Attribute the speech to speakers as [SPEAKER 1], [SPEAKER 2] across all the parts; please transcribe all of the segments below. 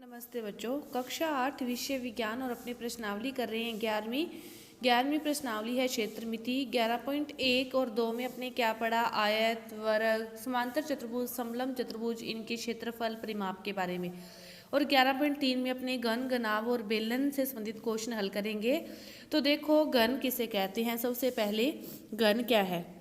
[SPEAKER 1] नमस्ते बच्चों, कक्षा 8 विषय विज्ञान और अपनी प्रश्नावली कर रहे हैं 11वीं प्रश्नावली है क्षेत्रमिति। 11.1 और 2 में अपने क्या पढ़ा? आयत, वर्ग, समांतर चतुर्भुज, समलंब चतुर्भुज, इनके क्षेत्रफल, परिमाप के बारे में। और 11.3 में अपने घन, घनाभ और बेलन से संबंधित क्वेश्चन हल करेंगे। तो देखो, घन किसे कहते हैं? सबसे पहले घन क्या है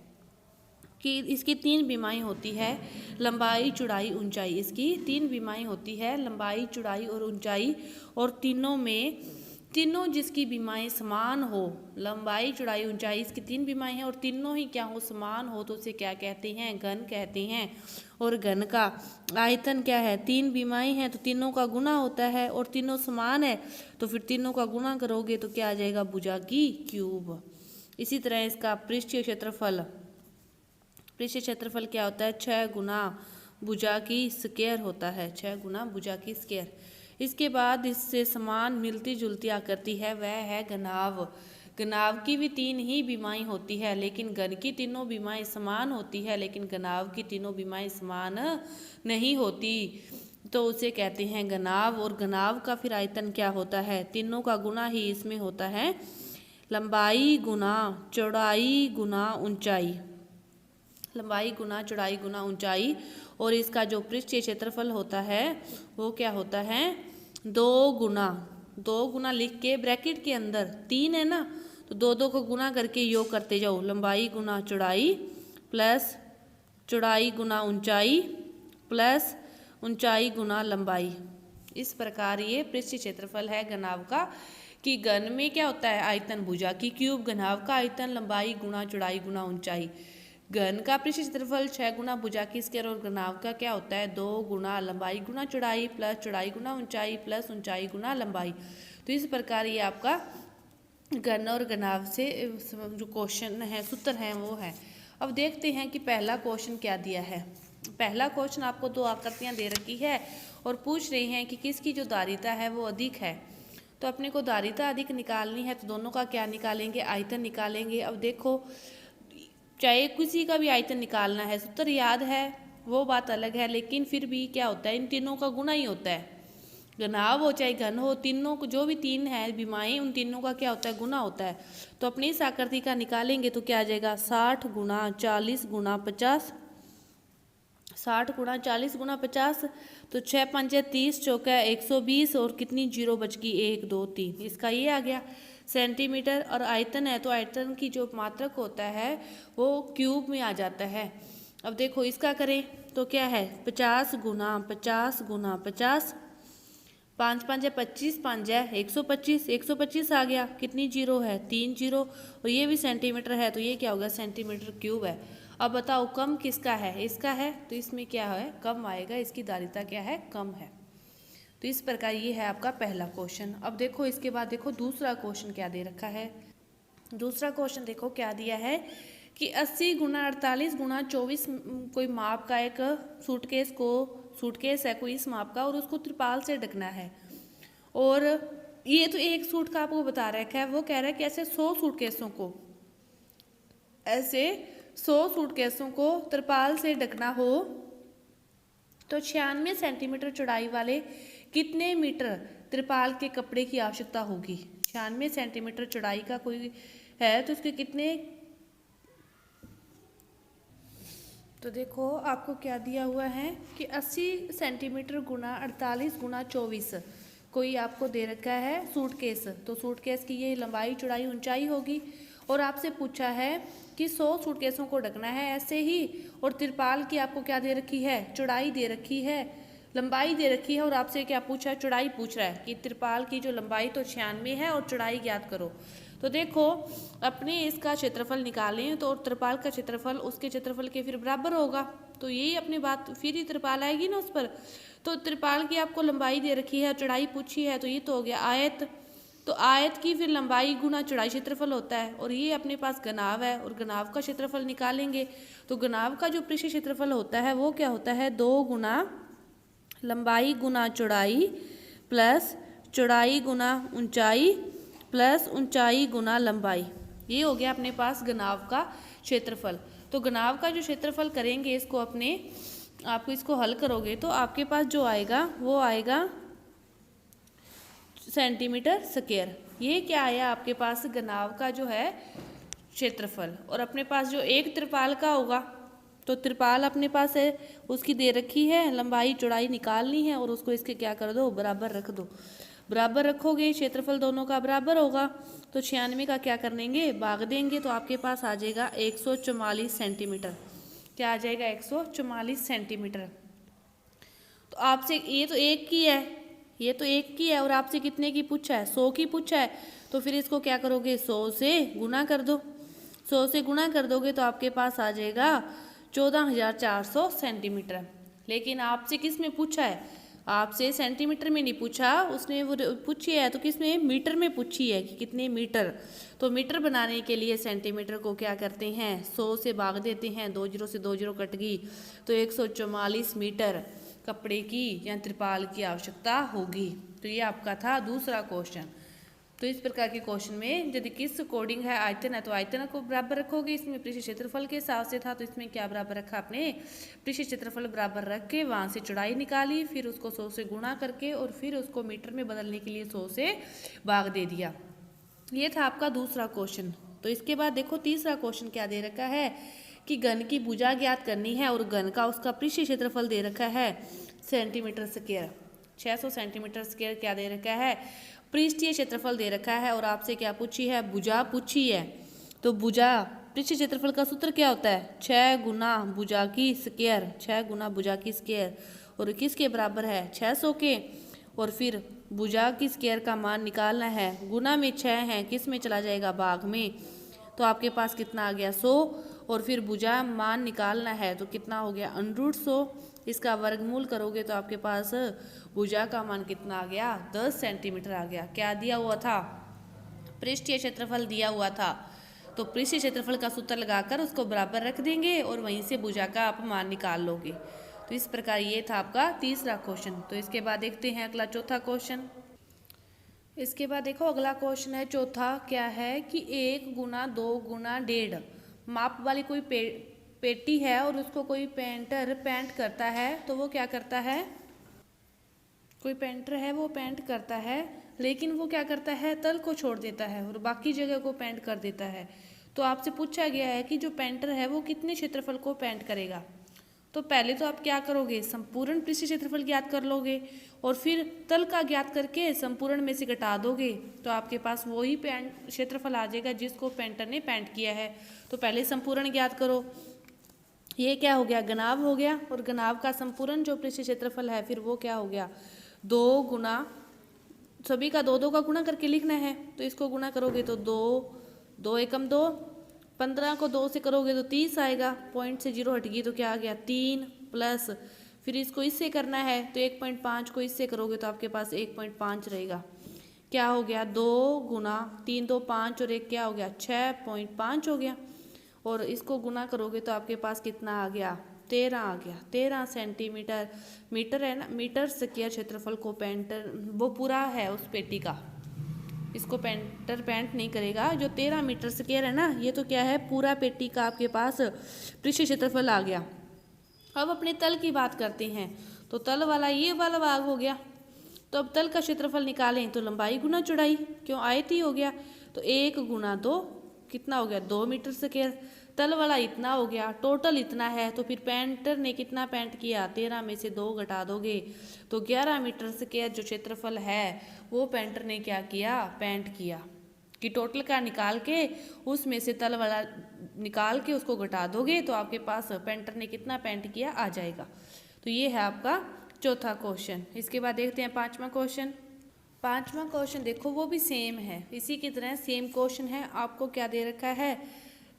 [SPEAKER 1] कि इसकी 3 विमाएँ होती है, लंबाई, चौड़ाई, ऊंचाई। इसकी 3 विमाएँ होती है, लंबाई, चौड़ाई और ऊंचाई। और तीनों जिसकी विमाएँ समान हो, लंबाई, चौड़ाई, ऊंचाई, इसकी 3 विमाएँ हैं और तीनों ही क्या हो? समान हो, तो उसे क्या कहते हैं? घन कहते हैं। और घन का आयतन क्या है? 3 विमाएँ हैं तो तीनों का गुना होता है, और तीनों समान है तो फिर तीनों का गुना करोगे तो क्या आ जाएगा? भुजा की क्यूब। इसी तरह इसका पृष्ठीय क्षेत्रफल क्या होता है? 6 गुना भुजा की स्क्वायर होता है, 6 गुना भुजा की स्क्वायर। इसके बाद इससे समान मिलती जुलती आकृति है, वह है घनाभ। घनाभ की भी 3 ही विमाएँ होती है, लेकिन घन की तीनों विमाएँ समान होती है, लेकिन घनाभ की तीनों विमाएँ समान नहीं होती, तो उसे कहते हैं घनाभ। और घनाभ का फिर आयतन क्या होता है? तीनों का गुना ही इसमें होता है, लंबाई गुना चौड़ाई गुना ऊंचाई, लंबाई गुना चौड़ाई गुना ऊंचाई। और इसका जो पृष्ठीय क्षेत्रफल होता है वो क्या होता है? 2 गुना लिख के ब्रैकेट के अंदर 3 है ना, तो 2 को गुना करके योग करते जाओ। लंबाई गुना चौड़ाई प्लस चौड़ाई गुना ऊंचाई प्लस ऊंचाई गुना लंबाई। इस प्रकार ये पृष्ठीय क्षेत्रफल है घनाभ का। कि घन में क्या होता है? आयतन भुजा की क्यूब। घनाभ का आयतन लंबाई गुना चौड़ाई गुना ऊंचाई। घन का पृष्ठीय क्षेत्रफल 6 गुना भुजा की स्क्वायर। और घनाभ का क्या होता है? 2 गुना लंबाई गुना चौड़ाई प्लस चौड़ाई गुना ऊंचाई प्लस ऊंचाई गुना लंबाई। तो इस प्रकार ये आपका घन और घनाभ से जो क्वेश्चन है, सूत्र है, वो है। अब देखते हैं कि पहला क्वेश्चन क्या दिया है। पहला क्वेश्चन आपको 2 आकृतियां दे रखी है और पूछ रही हैं कि किसकी जो धारिता है वो अधिक है। तो अपने को धारिता अधिक निकालनी है, तो दोनों का क्या निकालेंगे? आयतन निकालेंगे। अब देखो, चाहे किसी का भी आयतन निकालना है, सूत्र याद है वो बात अलग है, लेकिन फिर भी क्या होता है? इन तीनों का गुना ही होता है। घनाभ हो चाहे घन हो, तीनों को जो भी 3 है विमाएँ, उन तीनों का क्या होता है? गुना होता है। तो अपनी इस आकृति का निकालेंगे तो क्या आ जाएगा? 60 गुना 40 गुना 50, 60 गुना 40 गुना 50, तो 6 पंजे 30, चौका 120 और कितनी जीरो बच गई? 1 2 3। इसका ये आ गया सेंटीमीटर। और आयतन है तो आयतन की जो मात्रक होता है वो क्यूब में आ जाता है। अब देखो इसका करें तो क्या है? 50 गुना 50 गुना 50, 5 5 25, 5 125, 125 आ गया। कितनी जीरो है? 3 जीरो। और ये भी सेंटीमीटर है तो ये क्या होगा? सेंटीमीटर क्यूब है। अब बताओ कम किसका है? इसका है, तो इसमें क्या है? कम आएगा। इसकी धारिता क्या है? कम है। तो इस प्रकार ये है आपका पहला क्वेश्चन। अब देखो इसके बाद देखो दूसरा क्वेश्चन क्या दे रखा है। दूसरा क्वेश्चन देखो क्या दिया है कि 80 गुना 48 गुना 24 कोई माप का एक सूटकेस है कोई इस माप का, और उसको त्रिपाल से ढकना है। और ये तो एक सूट का आपको बता रखा है, वो कह रहा है कि ऐसे 100 सूटकेसों को त्रिपाल से ढकना हो तो 96 सेंटीमीटर चौड़ाई वाले कितने मीटर त्रिपाल के कपड़े की आवश्यकता होगी? 96 सेंटीमीटर चौड़ाई का कोई है तो उसके कितने, तो देखो आपको क्या दिया हुआ है कि 80 सेंटीमीटर गुना 48 गुना 24 कोई आपको दे रखा है सूटकेस। तो सूटकेस की ये लंबाई चौड़ाई ऊंचाई होगी। और आपसे पूछा है कि 100 सूटकेसों को ढकना है ऐसे ही। और त्रिपाल की आपको क्या दे रखी है? चौड़ाई दे रखी है, लंबाई दे रखी है। और आपसे क्या पूछा है? चौड़ाई पूछ रहा है कि त्रिपाल की जो लंबाई तो 96 है और चौड़ाई ज्ञात करो। तो देखो अपने इसका क्षेत्रफल निकालें तो त्रिपाल का क्षेत्रफल उसके क्षेत्रफल के फिर बराबर होगा। तो यही अपनी बात, फिर ही त्रिपाल आएगी ना उस पर। तो त्रिपाल की आपको लंबाई दे रखी है, चौड़ाई पूछी है, तो ये तो हो गया आयत। तो आयत की फिर लंबाई गुना चौड़ाई क्षेत्रफल होता है। और ये अपने पास घनाभ है और घनाभ का क्षेत्रफल निकालेंगे तो घनाभ का जो पृष्ठीय क्षेत्रफल होता है वो क्या होता है? 2 गुना लंबाई गुना चौड़ाई प्लस चौड़ाई गुना ऊंचाई प्लस ऊंचाई गुना लंबाई। ये हो गया अपने पास घनाभ का क्षेत्रफल। तो घनाभ का जो क्षेत्रफल करेंगे इसको आपको इसको हल करोगे तो आपके पास जो आएगा वो आएगा सेंटीमीटर स्क्वायर। ये क्या आया आपके पास, घनाभ का जो है क्षेत्रफल। और अपने पास जो एक त्रिपाल का होगा, तो त्रिपाल अपने पास है, उसकी दे रखी है, लंबाई चौड़ाई निकालनी है और उसको इसके क्या कर दो, बराबर रख दो। बराबर रखोगे, क्षेत्रफल दोनों का बराबर होगा, तो 96 का क्या कर देंगे, भाग देंगे, तो आपके पास आ जाएगा 144 सेंटीमीटर। क्या आ जाएगा, 144 सेंटीमीटर। तो आपसे ये तो एक की है, ये तो एक की है, और आपसे कितने की पूछा है, 100 की पूछा है, तो फिर इसको क्या करोगे, 100 से गुना कर दो। 100 से गुना कर दोगे तो आपके पास आ जाएगा 14,400 सेंटीमीटर। लेकिन आपसे किस में पूछा है, आपसे सेंटीमीटर में नहीं पूछा, उसने वो पूछी है तो किस में, मीटर में पूछी है कि कितने मीटर। तो मीटर बनाने के लिए सेंटीमीटर को क्या करते हैं, 100 से भाग देते हैं, 2 जीरो से 2 जीरो कट गई, तो 144 मीटर कपड़े की या त्रिपाल की आवश्यकता होगी। तो ये आपका था दूसरा क्वेश्चन। तो इस प्रकार के क्वेश्चन में यदि किस अकॉर्डिंग है आयतन है, तो आयतन को बराबर रखोगे, इसमें पृष्ठ क्षेत्रफल के हिसाब से था, तो इसमें क्या बराबर रखा आपने, पृष्ठ क्षेत्रफल बराबर रख के वहाँ से चौड़ाई निकाली, फिर उसको 100 से गुणा करके और फिर उसको मीटर में बदलने के लिए 100 से भाग दे दिया। ये था आपका दूसरा क्वेश्चन। तो इसके बाद देखो तीसरा क्वेश्चन क्या दे रखा है कि घन की भुजा ज्ञात करनी है और घन का उसका पृष्ठ क्षेत्रफल दे रखा है सेंटीमीटर स्क्वायर, 600 सेंटीमीटर स्क्वायर क्या दे रखा है, पृष्ठीय क्षेत्रफल दे रखा है, और आपसे क्या पूछी है, भुजा पूछी है। तो भुजा पृष्ठ क्षेत्रफल का सूत्र क्या होता है, 6 गुना भुजा की स्क्वायर, 6 गुना भुजा की स्क्वायर, और किसके बराबर है, 600 के, और फिर भुजा की स्क्वायर का मान निकालना है, गुना में 6 है, किस में चला जाएगा, भाग में, तो आपके पास कितना आ गया, 100, और फिर भुजा मान निकालना है, तो कितना हो गया, √100, इसका वर्गमूल करोगे तो आपके पास भुजा का मान कितना आ गया, 10 सेंटीमीटर आ गया। क्या दिया हुआ था, पृष्ठीय क्षेत्रफल दिया हुआ था, तो पृष्ठीय क्षेत्रफल का सूत्र लगाकर उसको बराबर रख देंगे और वहीं से भुजा का आप मान निकाल लोगे। तो इस प्रकार ये था आपका तीसरा क्वेश्चन। तो इसके बाद देखते हैं अगला चौथा क्वेश्चन। इसके बाद देखो अगला क्वेश्चन है चौथा, क्या है कि 1 गुना 2 गुना 1.5 माप वाली कोई पेटी है और उसको कोई पेंटर पेंट करता है, तो वो क्या करता है, कोई पेंटर है वो पेंट करता है, लेकिन वो क्या करता है, तल को छोड़ देता है और बाकी जगह को पेंट कर देता है। तो आपसे पूछा गया है कि जो पेंटर है वो कितने क्षेत्रफल को पेंट करेगा। तो पहले तो आप क्या करोगे, संपूर्ण पृष्ठ क्षेत्रफल ज्ञात कर लोगे और फिर तल का ज्ञात करके संपूर्ण में से घटा दोगे, तो आपके पास वही पेंट क्षेत्रफल आ जाएगा जिसको पेंटर ने पेंट किया है। तो पहले संपूर्ण ज्ञात करो, ये क्या हो गया, घनाभ हो गया, और घनाभ का संपूर्ण जो पृष्ठ क्षेत्रफल है फिर वो क्या हो गया, 2 गुना, सभी का 2 2 का गुणा करके लिखना है, तो इसको गुणा करोगे तो 2 2 एकम 2, 15 को 2 से करोगे तो 30 आएगा, पॉइंट से 0 हट गई तो क्या आ गया 3, प्लस फिर इसको इससे करना है तो 1.5 को इससे करोगे तो आपके पास 1.5 रहेगा। क्या हो गया, 2 गुना 3 2 5 और 1 क्या हो गया, 6.5 हो गया, और इसको गुना करोगे तो आपके पास कितना आ गया, 13 आ गया। 13 सेंटीमीटर, मीटर है ना, मीटर स्क्वायर क्षेत्रफल को पेंटर वो पूरा है उस पेटी का, इसको पेंटर पेंट नहीं करेगा। जो 13 मीटर स्क्वायर है ना, ये तो क्या है, पूरा पेटी का आपके पास पृष्ठ क्षेत्रफल आ गया। अब अपने तल की बात करते हैं, तो तल वाला ये वाला भाग हो गया, तो अब तल का क्षेत्रफल निकालें तो लंबाई गुना चौड़ाई, क्यों आयती हो गया, तो 1 गुना 2 कितना हो गया, 2 मीटर स्क्वायर, तल वाला इतना हो गया, टोटल इतना है, तो फिर पेंटर ने कितना पेंट किया, 13 में से 2 घटा दोगे तो 11 मीटर स्क्वायर जो क्षेत्रफल है वो पेंटर ने क्या किया, पेंट किया, कि टोटल का निकाल के उसमें से तल वाला निकाल के उसको घटा दोगे तो आपके पास पेंटर ने कितना पेंट किया आ जाएगा। तो ये है आपका चौथा क्वेश्चन। इसके बाद देखते हैं पांचवा क्वेश्चन। पांचवा क्वेश्चन देखो वो भी सेम है, इसी की तरह सेम क्वेश्चन है। आपको क्या दे रखा है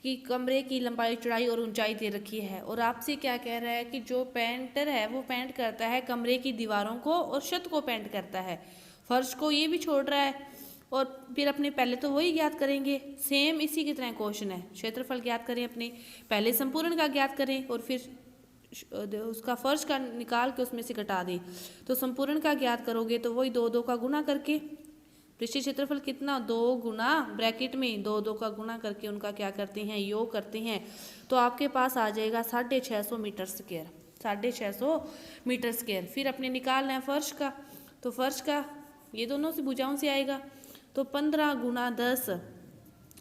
[SPEAKER 1] कि कमरे की लंबाई चौड़ाई और ऊंचाई दे रखी है, और आपसे क्या कह रहा है कि जो पेंटर है वो पेंट करता है कमरे की दीवारों को और छत को पेंट करता है, फर्श को ये भी छोड़ रहा है, और फिर अपने पहले तो वही ज्ञात करेंगे, सेम इसी की तरह क्वेश्चन है। क्षेत्रफल ज्ञात करें, अपने पहले संपूर्ण का ज्ञात करें और फिर उसका फर्श का निकाल के उसमें से घटा दें। तो संपूर्ण का ज्ञात करोगे तो वही 2 2 का गुना करके, पृष्ठीय क्षेत्रफल कितना, 2 गुना ब्रैकेट में 2 2 का गुना करके उनका क्या करते हैं, योग करते हैं, तो आपके पास आ जाएगा 650 मीटर स्क्वायर, 650 मीटर स्क्वायर। फिर अपने निकालना है फर्श का, तो फर्श का ये दोनों से भुजाओं से आएगा। तो 15 गुना 10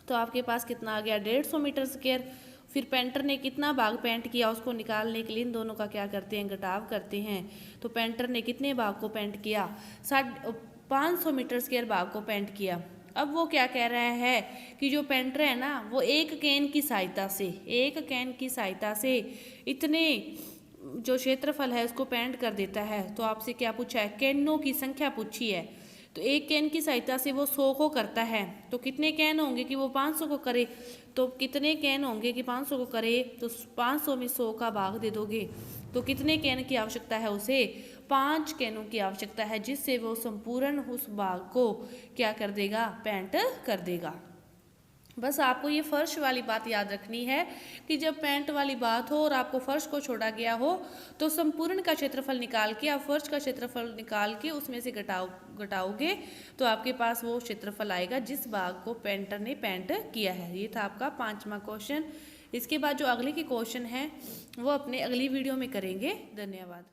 [SPEAKER 1] तो आपके पास कितना आ गया 150 मीटर स्क्वायर। फिर पेंटर ने कितना भाग पेंट किया उसको निकालने के लिए इन दोनों का क्या करते हैं, घटाव करते हैं। तो पेंटर ने कितने भाग को पेंट किया, 500 मीटर स्क्वायर भाग को पेंट किया। अब वो क्या कह रहा है कि जो पेंटर है ना वो एक कैन की सहायता से इतने जो क्षेत्रफल है उसको पेंट कर देता है। तो आपसे क्या पूछा है, कैनों की संख्या पूछी है। तो एक कैन की सहायता से वो 100 को करता है, तो कितने कैन होंगे कि वो 500 को करे। तो कितने कैन होंगे कि 500 को करे, तो 500 में 100 का भाग दे दोगे तो कितने कैन की आवश्यकता है उसे, 5 कैनों की आवश्यकता है, जिससे वो संपूर्ण उस भाग को क्या कर देगा, पेंट कर देगा। बस आपको ये फर्श वाली बात याद रखनी है कि जब पेंट वाली बात हो और आपको फर्श को छोड़ा गया हो तो संपूर्ण का क्षेत्रफल निकाल के आप फर्श का क्षेत्रफल निकाल के उसमें से घटाओगे तो आपके पास वो क्षेत्रफल आएगा जिस भाग को पेंटर ने पेंट किया है। ये था आपका 5वां क्वेश्चन। इसके बाद जो अगले के क्वेश्चन हैं वो अपने अगली वीडियो में करेंगे। धन्यवाद।